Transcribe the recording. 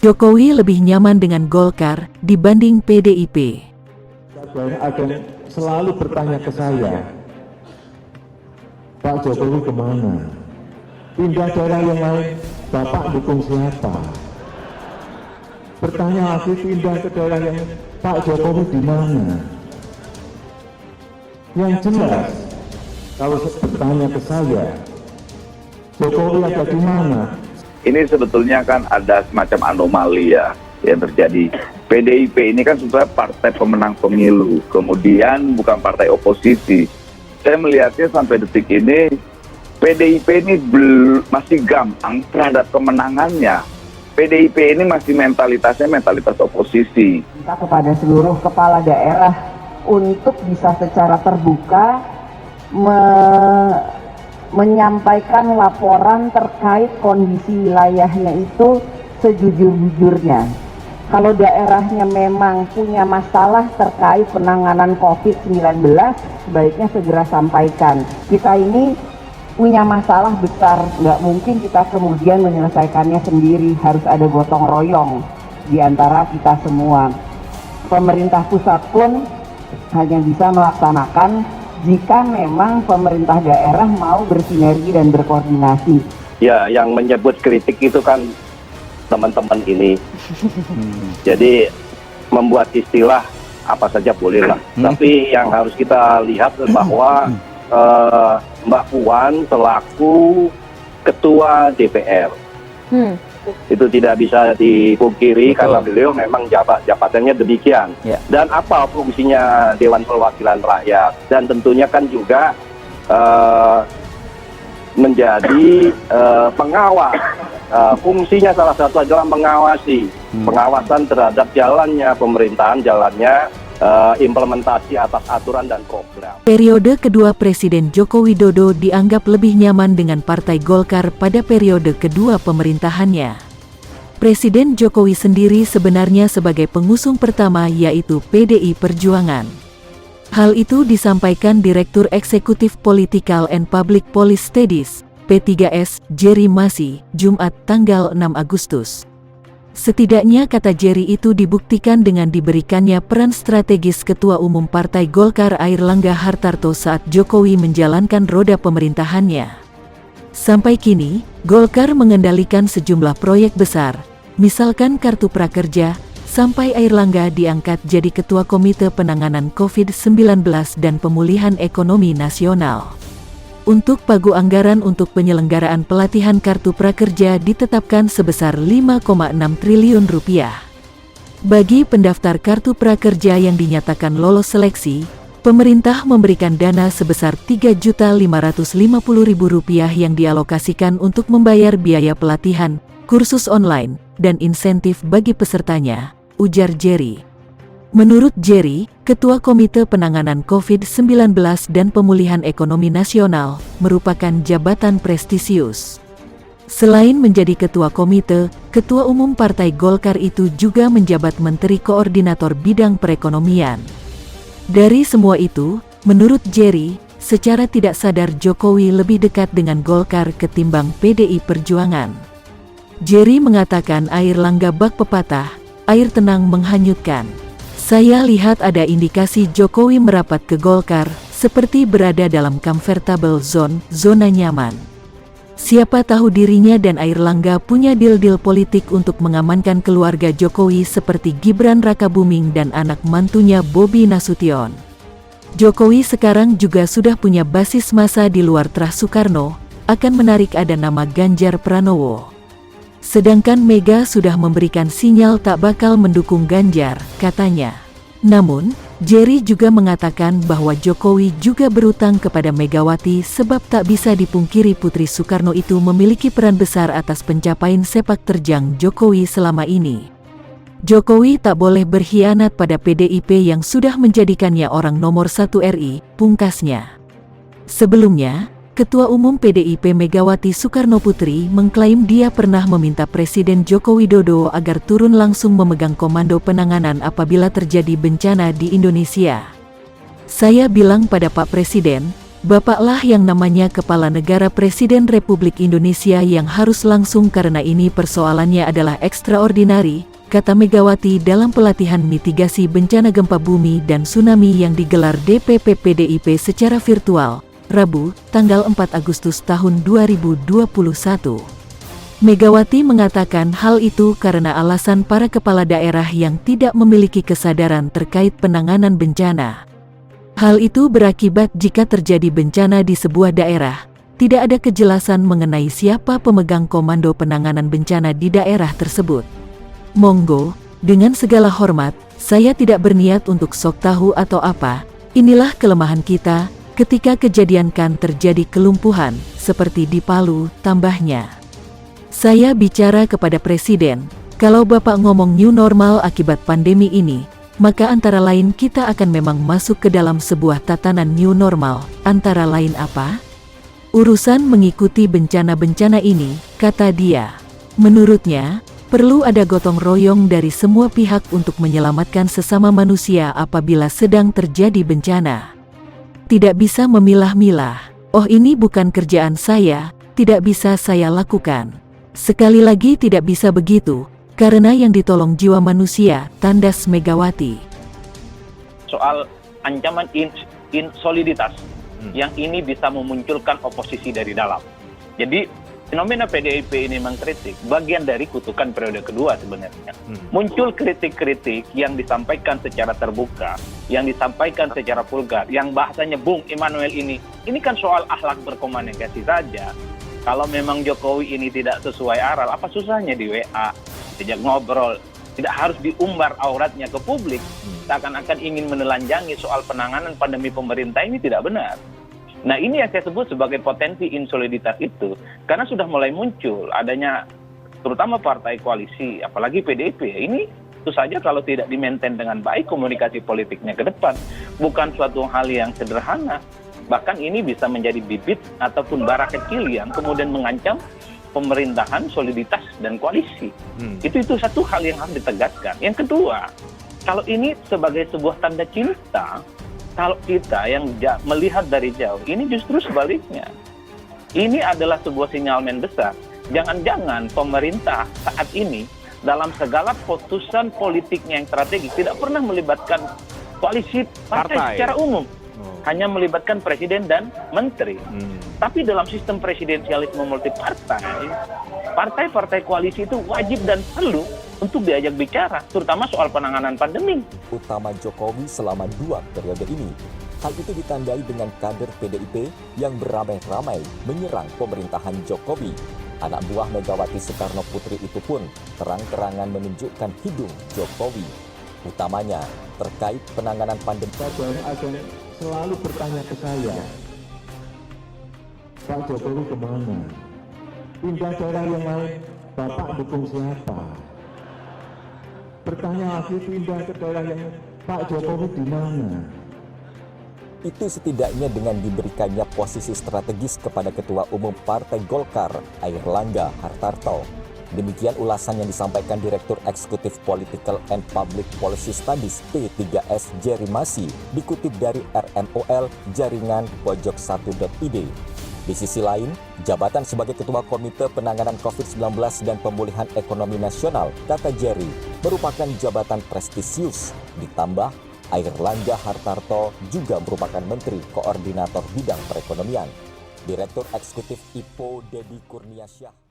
Jokowi lebih nyaman dengan Golkar dibanding PDIP. Ada yang selalu bertanya ke saya, Pak Jokowi kemana? Pindah daerah yang lain, Bapak dukung siapa? Bertanya lagi pindah ke daerah yang Pak Jokowi di mana? Yang jelas, kalau bertanya ke saya, Jokowi ada di mana? Ini sebetulnya kan ada semacam anomali ya yang terjadi. PDIP ini kan sebetulnya partai pemenang pemilu, kemudian bukan partai oposisi. Saya melihatnya sampai detik ini, PDIP ini masih gampang terhadap kemenangannya. PDIP ini masih mentalitas oposisi. Kita kepada seluruh kepala daerah untuk bisa secara terbuka menyampaikan laporan terkait kondisi wilayahnya itu sejujur-jujurnya. Kalau daerahnya memang punya masalah terkait penanganan COVID-19, sebaiknya segera sampaikan. Kita ini punya masalah besar, nggak mungkin kita kemudian menyelesaikannya sendiri, harus ada gotong royong di antara kita semua. Pemerintah pusat pun hanya bisa melaksanakan jika memang pemerintah daerah mau bersinergi dan berkoordinasi. Ya, yang menyebut kritik itu kan teman-teman ini. Jadi membuat istilah apa saja bolehlah. Tapi yang harus kita lihat bahwa Mbak Puan selaku Ketua DPR itu tidak bisa dipungkiri. Betul. Karena beliau memang jabatannya demikian. Ya. Dan apa fungsinya Dewan Perwakilan Rakyat? Dan tentunya kan juga menjadi pengawas. Fungsinya salah satu adalah mengawasi, pengawasan terhadap jalannya pemerintahan, jalannya implementasi atas aturan dan program. Periode kedua Presiden Joko Widodo dianggap lebih nyaman dengan Partai Golkar pada periode kedua pemerintahannya. Presiden Jokowi sendiri sebenarnya sebagai pengusung pertama yaitu PDI Perjuangan. Hal itu disampaikan Direktur Eksekutif Political and Public Policy Studies, P3S, Jerry Masi, Jumat tanggal 6 Agustus. Setidaknya kata Jerry itu dibuktikan dengan diberikannya peran strategis Ketua Umum Partai Golkar Airlangga Hartarto saat Jokowi menjalankan roda pemerintahannya. Sampai kini, Golkar mengendalikan sejumlah proyek besar, misalkan Kartu Prakerja, sampai Airlangga diangkat jadi Ketua Komite Penanganan COVID-19 dan Pemulihan Ekonomi Nasional. Untuk pagu anggaran untuk penyelenggaraan pelatihan Kartu Prakerja ditetapkan sebesar 5,6 triliun rupiah. Bagi pendaftar Kartu Prakerja yang dinyatakan lolos seleksi, pemerintah memberikan dana sebesar Rp3.550.000 yang dialokasikan untuk membayar biaya pelatihan, kursus online, dan insentif bagi pesertanya, ujar Jerry. Menurut Jerry, Ketua Komite Penanganan COVID-19 dan Pemulihan Ekonomi Nasional merupakan jabatan prestisius. Selain menjadi Ketua Komite, Ketua Umum Partai Golkar itu juga menjabat Menteri Koordinator Bidang Perekonomian. Dari semua itu, menurut Jerry, secara tidak sadar Jokowi lebih dekat dengan Golkar ketimbang PDI Perjuangan. Jerry mengatakan Airlangga bak pepatah, air tenang menghanyutkan. Saya lihat ada indikasi Jokowi merapat ke Golkar, seperti berada dalam comfortable zone, zona nyaman. Siapa tahu dirinya dan Airlangga punya deal-deal politik untuk mengamankan keluarga Jokowi seperti Gibran Rakabuming dan anak mantunya Bobi Nasution. Jokowi sekarang juga sudah punya basis massa di luar Trah Soekarno, akan menarik ada nama Ganjar Pranowo. Sedangkan Mega sudah memberikan sinyal tak bakal mendukung Ganjar, katanya. Namun, Jerry juga mengatakan bahwa Jokowi juga berutang kepada Megawati sebab tak bisa dipungkiri Putri Soekarno itu memiliki peran besar atas pencapaian sepak terjang Jokowi selama ini. Jokowi tak boleh berkhianat pada PDIP yang sudah menjadikannya orang nomor 1 RI, pungkasnya. Sebelumnya, Ketua Umum PDIP Megawati Soekarno Putri mengklaim dia pernah meminta Presiden Joko Widodo agar turun langsung memegang komando penanganan apabila terjadi bencana di Indonesia. Saya bilang pada Pak Presiden, Bapaklah yang namanya Kepala Negara Presiden Republik Indonesia yang harus langsung karena ini persoalannya adalah ekstraordinari, kata Megawati dalam pelatihan mitigasi bencana gempa bumi dan tsunami yang digelar DPP PDIP secara virtual, Rabu, tanggal 4 Agustus tahun 2021. Megawati mengatakan hal itu karena alasan para kepala daerah yang tidak memiliki kesadaran terkait penanganan bencana. Hal itu berakibat jika terjadi bencana di sebuah daerah, tidak ada kejelasan mengenai siapa pemegang komando penanganan bencana di daerah tersebut. Monggo, dengan segala hormat, saya tidak berniat untuk sok tahu atau apa, inilah kelemahan kita, ketika kejadian kan terjadi kelumpuhan, seperti di Palu, tambahnya. Saya bicara kepada Presiden, kalau Bapak ngomong new normal akibat pandemi ini, maka antara lain kita akan memang masuk ke dalam sebuah tatanan new normal, antara lain apa? Urusan mengikuti bencana-bencana ini, kata dia. Menurutnya, perlu ada gotong royong dari semua pihak untuk menyelamatkan sesama manusia apabila sedang terjadi bencana. Tidak bisa memilah-milah, oh ini bukan kerjaan saya, tidak bisa saya lakukan. Sekali lagi tidak bisa begitu, karena yang ditolong jiwa manusia, tandas Megawati. Soal ancaman insoliditas yang ini bisa memunculkan oposisi dari dalam. Jadi fenomena PDIP ini mengkritik bagian dari kutukan periode kedua sebenarnya. Muncul kritik-kritik yang disampaikan secara terbuka, yang disampaikan secara vulgar, yang bahasanya Bung Immanuel ini kan soal akhlak berkomunikasi saja. Kalau memang Jokowi ini tidak sesuai aral, apa susahnya di WA, sejak ngobrol, tidak harus diumbar auratnya ke publik, seakan-akan ingin menelanjangi soal penanganan pandemi pemerintah ini tidak benar. Nah ini yang saya sebut sebagai potensi insoliditas itu, karena sudah mulai muncul adanya terutama partai koalisi, apalagi PDIP, ini tentu saja kalau tidak di-maintain dengan baik komunikasi politiknya ke depan, bukan suatu hal yang sederhana, bahkan ini bisa menjadi bibit ataupun bara kecil yang kemudian mengancam pemerintahan, soliditas, dan koalisi. Itu satu hal yang harus ditegaskan. Yang kedua, kalau ini sebagai sebuah tanda cinta, kalau kita yang melihat dari jauh, ini justru sebaliknya. Ini adalah sebuah sinyalmen besar. Jangan-jangan pemerintah saat ini dalam segala putusan politiknya yang strategis tidak pernah melibatkan koalisi partai secara umum. Hanya melibatkan presiden dan menteri. Tapi dalam sistem presidensialisme multipartai, partai-partai koalisi itu wajib dan perlu untuk diajak bicara, terutama soal penanganan pandemi. Utama Jokowi selama 2 periode ini. Hal itu ditandai dengan kader PDIP yang beramai-ramai menyerang pemerintahan Jokowi. Anak buah Megawati Soekarno Putri itu pun terang-terangan menunjukkan hidung Jokowi. Utamanya terkait penanganan pandemi. Agen selalu bertanya ke saya, Pak Jokowi kemana? Pindah daerah yang lain, Bapak dukung siapa? Bertanya lagi pindah ke daerah yang Pak Jokowi di mana? Itu setidaknya dengan diberikannya posisi strategis kepada Ketua Umum Partai Golkar, Airlangga Hartarto. Demikian ulasan yang disampaikan Direktur Eksekutif Political and Public Policy Studies P3S Jerry Masi, dikutip dari RMOL Jaringan Pojok1.id. Di sisi lain, jabatan sebagai Ketua Komite Penanganan COVID-19 dan Pemulihan Ekonomi Nasional, kata Jerry, merupakan jabatan prestisius. Ditambah, Airlangga Hartarto juga merupakan Menteri Koordinator Bidang Perekonomian. Direktur Eksekutif IPO Dedi Kurniasyah